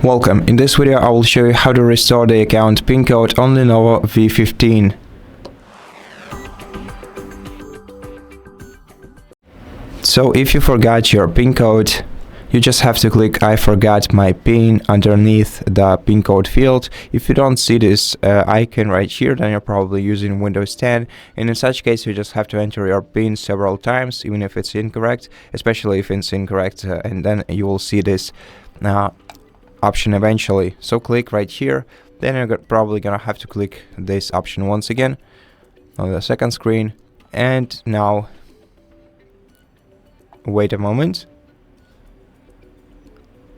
Welcome. In this video I will show you how to restore the account PIN code on LENOVO V15. So if you forgot your PIN code, you just have to click I forgot my PIN underneath the PIN code field. If you don't see this icon right here, then you're probably using Windows 10, and in such case you just have to enter your PIN several times, even if it's incorrect, especially if it's incorrect, and then you will see this option eventually. So click right here, then you're probably gonna have to click this option once again on the second screen, and now wait a moment.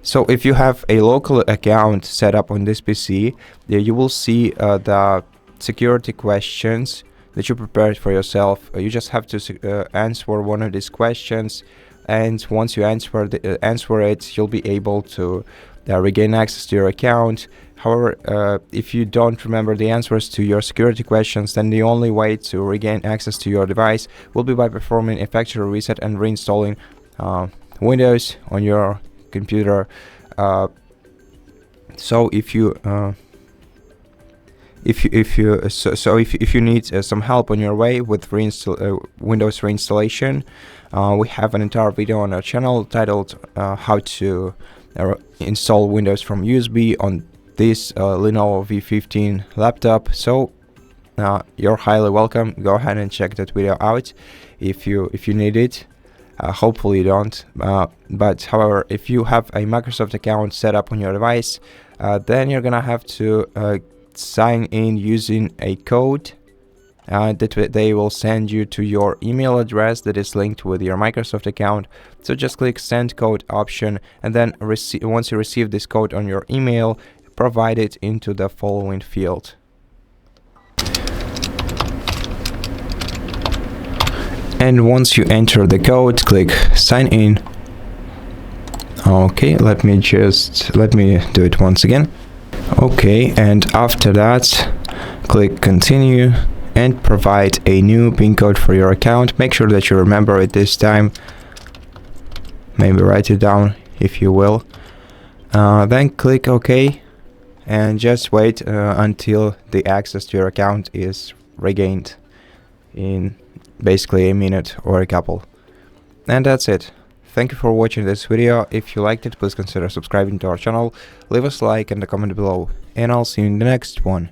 So if you have a local account set up on this PC, there you will see the security questions that you prepared for yourself. You just have to answer one of these questions, and once you answer it, you'll be able to regain access to your account. However, if you don't remember the answers to your security questions, then the only way to regain access to your device will be by performing a factory reset and reinstalling Windows on your computer. So if you need some help on your way with Windows reinstallation, we have an entire video on our channel titled how to install Windows from USB on this LENOVO V15 laptop. So you're highly welcome. Go ahead and check that video out if you need it. Hopefully you don't, but however, if you have a Microsoft account set up on your device, then you're gonna have to sign in using a code that they will send you to your email address that is linked with your Microsoft account. So just click send code option, and then once you receive this code on your email, provide it into the following field. And once you enter the code, click sign in. Okay, let me do it once again. Okay, and after that, click continue and provide a new PIN code for your account. Make sure that you remember it this time. Maybe write it down if you will. Then click OK, and just wait until the access to your account is regained in basically a minute or a couple. And that's it. Thank you for watching this video. If you liked it, please consider subscribing to our channel, leave us a like and a comment below, and I'll see you in the next one.